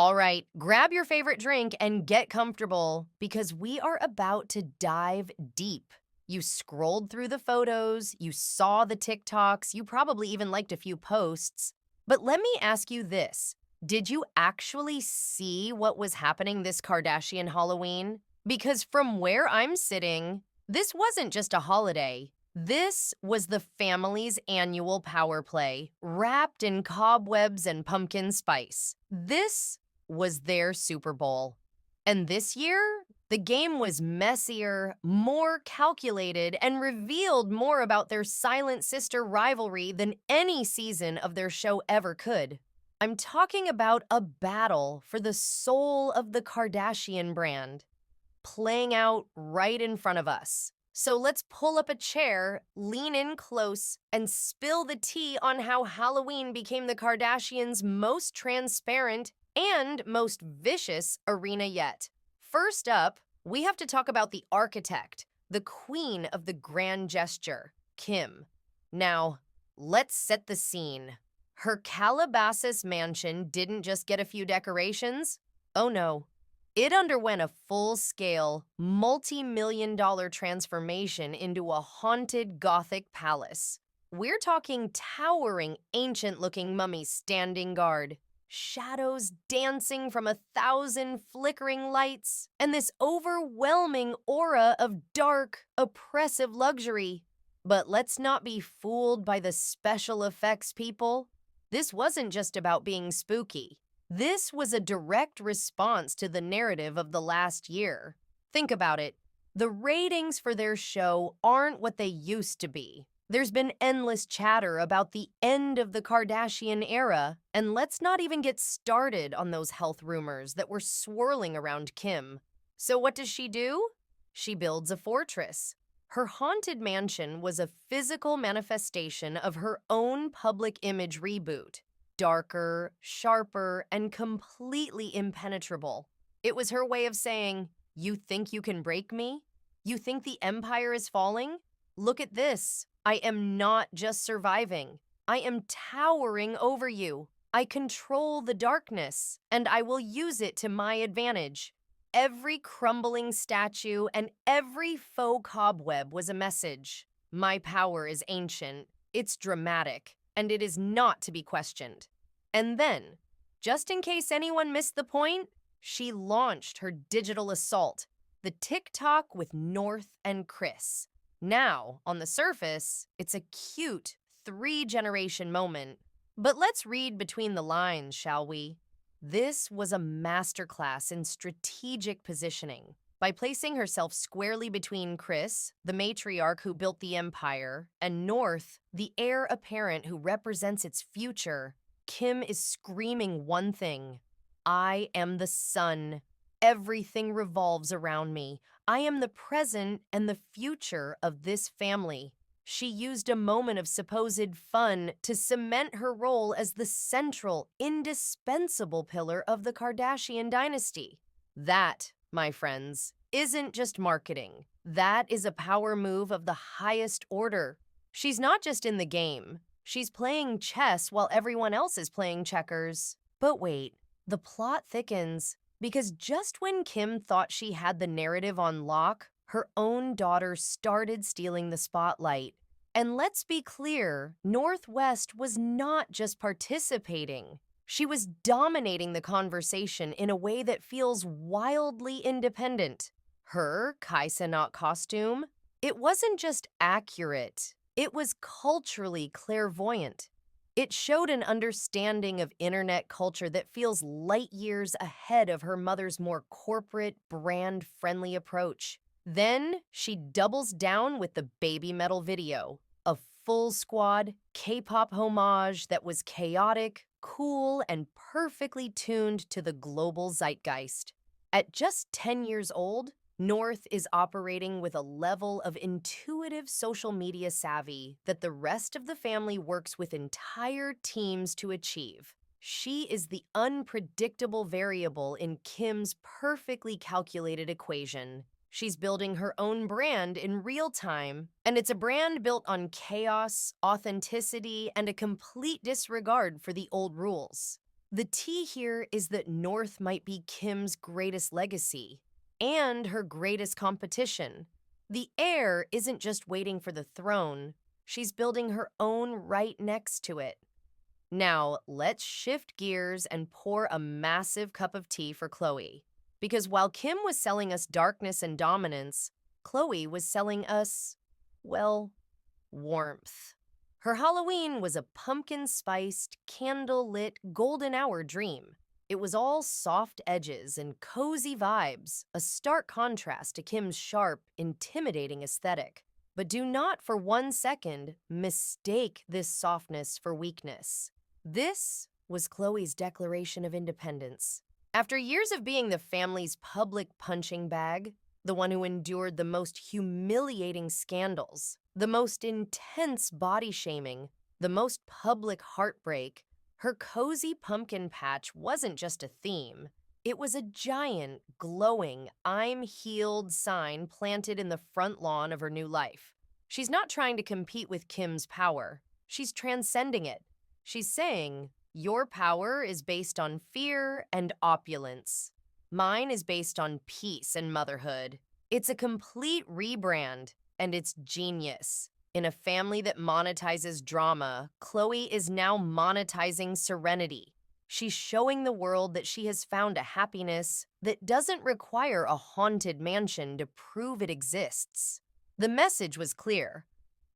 All right, grab your favorite drink and get comfortable because we are about to dive deep. You scrolled through the photos, you saw the TikToks, you probably even liked a few posts. But let me ask you this. Did you actually see what was happening this Kardashian Halloween? Because from where I'm sitting, this wasn't just a holiday. This was the family's annual power play, wrapped in cobwebs and pumpkin spice. This was their Super Bowl. And this year, the game was messier, more calculated, and revealed more about their silent sister rivalry than any season of their show ever could. I'm talking about a battle for the soul of the Kardashian brand, playing out right in front of us. So let's pull up a chair, lean in close, and spill the tea on how Halloween became the Kardashians' most transparent and most vicious arena yet. First up, we have to talk about the architect, the queen of the grand gesture, Kim. Now, let's set the scene. Her Calabasas mansion didn't just get a few decorations. Oh no. It underwent a full-scale, multi-million-dollar transformation into a haunted Gothic palace. We're talking towering, ancient-looking mummies standing guard, shadows dancing from 1,000 flickering lights, and this overwhelming aura of dark, oppressive luxury. But let's not be fooled by the special effects, people. This wasn't just about being spooky. This was a direct response to the narrative of the last year. Think about it. The ratings for their show aren't what they used to be. There's been endless chatter about the end of the Kardashian era, and let's not even get started on those health rumors that were swirling around Kim. So what does she do? She builds a fortress. Her haunted mansion was a physical manifestation of her own public image reboot. Darker, sharper, and completely impenetrable. It was her way of saying, "You think you can break me? You think the empire is falling? Look at this. I am not just surviving. I am towering over you. I control the darkness, and I will use it to my advantage." Every crumbling statue and every faux cobweb was a message. My power is ancient, it's dramatic, and it is not to be questioned. And then, just in case anyone missed the point, she launched her digital assault, the TikTok with North and Chris. Now, on the surface, it's a cute three-generation moment. But let's read between the lines, shall we? This was a masterclass in strategic positioning. By placing herself squarely between Chris, the matriarch who built the empire, and North, the heir apparent who represents its future, Kim is screaming one thing: I am the sun. Everything revolves around me. I am the present and the future of this family. She used a moment of supposed fun to cement her role as the central, indispensable pillar of the Kardashian dynasty. That, my friends, isn't just marketing. That is a power move of the highest order. She's not just in the game. She's playing chess while everyone else is playing checkers. But wait, the plot thickens. Because just when Kim thought she had the narrative on lock, her own daughter started stealing the spotlight. And let's be clear, Northwest was not just participating. She was dominating the conversation in a way that feels wildly independent. Her Kai Cenat costume, it wasn't just accurate, it was culturally clairvoyant. It showed an understanding of internet culture that feels light years ahead of her mother's more corporate, brand-friendly approach. Then she doubles down with the Baby Metal video, a full squad K-pop homage that was chaotic, cool, and perfectly tuned to the global zeitgeist. At just 10 years old, North is operating with a level of intuitive social media savvy that the rest of the family works with entire teams to achieve. She is the unpredictable variable in Kim's perfectly calculated equation. She's building her own brand in real time, and it's a brand built on chaos, authenticity, and a complete disregard for the old rules. The tea here is that North might be Kim's greatest legacy and her greatest competition. The heir isn't just waiting for the throne, she's building her own right next to it. Now, let's shift gears and pour a massive cup of tea for Khloé. Because while Kim was selling us darkness and dominance, Khloé was selling us, well, warmth. Her Halloween was a pumpkin-spiced, candle-lit, golden hour dream. It was all soft edges and cozy vibes, a stark contrast to Kim's sharp, intimidating aesthetic. But do not for 1 second mistake this softness for weakness. This was Khloé's declaration of independence. After years of being the family's public punching bag, the one who endured the most humiliating scandals, the most intense body shaming, the most public heartbreak, her cozy pumpkin patch wasn't just a theme. It was a giant, glowing, I'm healed sign planted in the front lawn of her new life. She's not trying to compete with Kim's power. She's transcending it. She's saying, your power is based on fear and opulence. Mine is based on peace and motherhood. It's a complete rebrand, and it's genius. In a family that monetizes drama, Khloé is now monetizing serenity. She's showing the world that she has found a happiness that doesn't require a haunted mansion to prove it exists. The message was clear.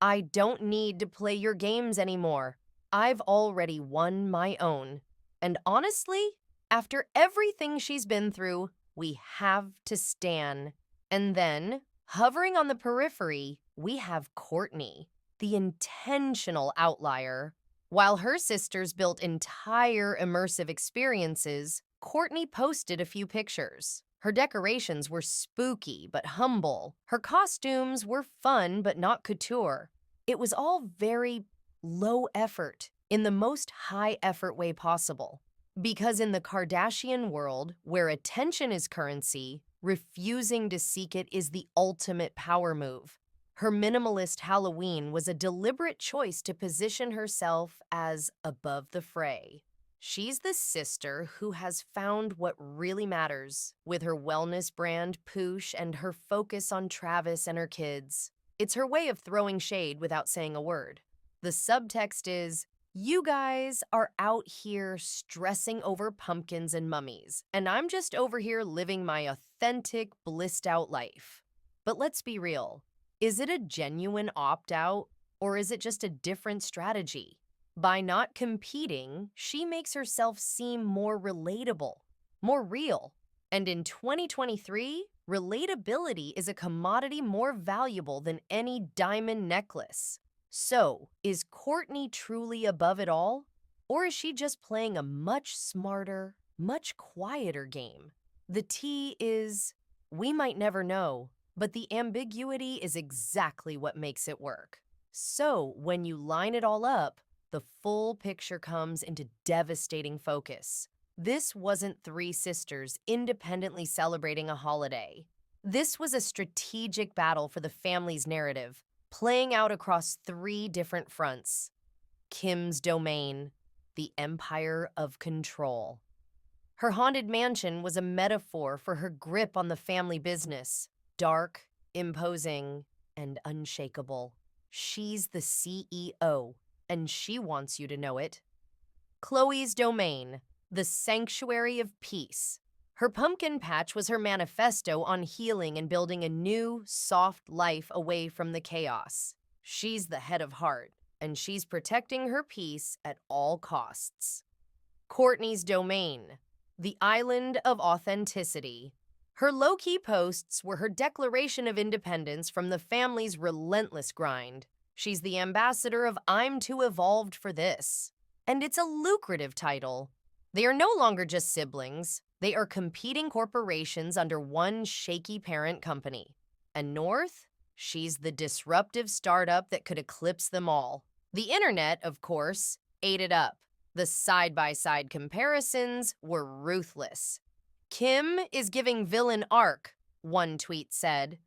I don't need to play your games anymore. I've already won my own. And honestly, after everything she's been through, we have to stan. And then, hovering on the periphery, we have Kourtney, the intentional outlier. While her sisters built entire immersive experiences, Kourtney posted a few pictures. Her decorations were spooky but humble. Her costumes were fun but not couture. It was all very low effort, in the most high effort way possible. Because in the Kardashian world, where attention is currency, refusing to seek it is the ultimate power move. Her minimalist Halloween was a deliberate choice to position herself as above the fray. She's the sister who has found what really matters with her wellness brand, Poosh, and her focus on Travis and her kids. It's her way of throwing shade without saying a word. The subtext is, you guys are out here stressing over pumpkins and mummies, and I'm just over here living my authentic, blissed-out life. But let's be real. Is it a genuine opt-out, or is it just a different strategy? By not competing, she makes herself seem more relatable, more real. And in 2023, relatability is a commodity more valuable than any diamond necklace. So, is Kourtney truly above it all? Or is she just playing a much smarter, much quieter game? The tea is, we might never know, but the ambiguity is exactly what makes it work. So, when you line it all up, the full picture comes into devastating focus. This wasn't three sisters independently celebrating a holiday. This was a strategic battle for the family's narrative, playing out across three different fronts. Kim's domain, the empire of control. Her haunted mansion was a metaphor for her grip on the family business, dark, imposing, and unshakable. She's the CEO, and she wants you to know it. Khloé's domain, the sanctuary of peace. Her pumpkin patch was her manifesto on healing and building a new, soft life away from the chaos. She's the head of heart, and she's protecting her peace at all costs. Kourtney's domain, the island of authenticity. Her low-key posts were her declaration of independence from the family's relentless grind. She's the ambassador of I'm too evolved for this. And it's a lucrative title. They are no longer just siblings. They are competing corporations under one shaky parent company. And North? She's the disruptive startup that could eclipse them all. The internet, of course, ate it up. The side-by-side comparisons were ruthless. Kim is giving villain arc, one tweet said.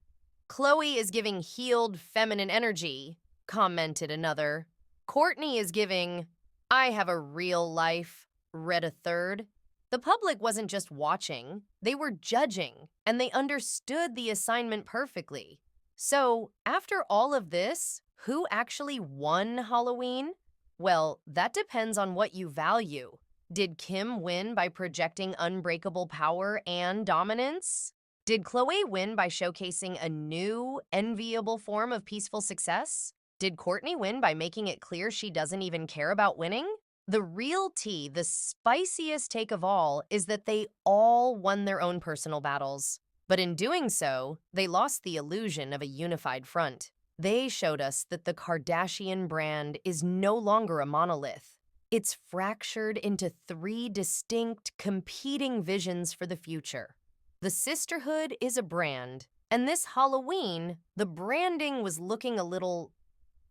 Khloé is giving healed feminine energy, commented another. Kourtney is giving, I have a real life, read a third. The public wasn't just watching, they were judging, and they understood the assignment perfectly. So, after all of this, who actually won Halloween? Well, that depends on what you value. Did Kim win by projecting unbreakable power and dominance? Did Khloé win by showcasing a new, enviable form of peaceful success? Did Kourtney win by making it clear she doesn't even care about winning? The real tea, the spiciest take of all, is that they all won their own personal battles. But in doing so, they lost the illusion of a unified front. They showed us that the Kardashian brand is no longer a monolith. It's fractured into three distinct, competing visions for the future. The sisterhood is a brand, and this Halloween, the branding was looking a little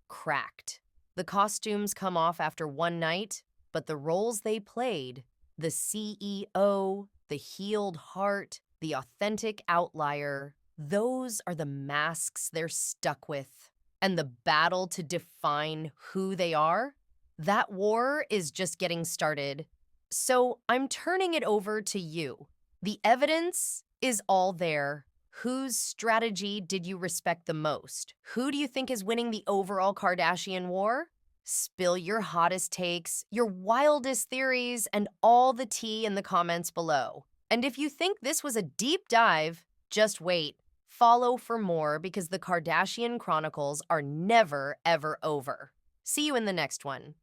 cracked. The costumes come off after one night, but the roles they played, the CEO, the healed heart, the authentic outlier, those are the masks they're stuck with. And the battle to define who they are, that war is just getting started. So I'm turning it over to you. The evidence is all there. Whose strategy did you respect the most? Who do you think is winning the overall Kardashian war? Spill your hottest takes, your wildest theories, and all the tea in the comments below. And if you think this was a deep dive, just wait. Follow for more because the Kardashian Chronicles are never, ever over. See you in the next one.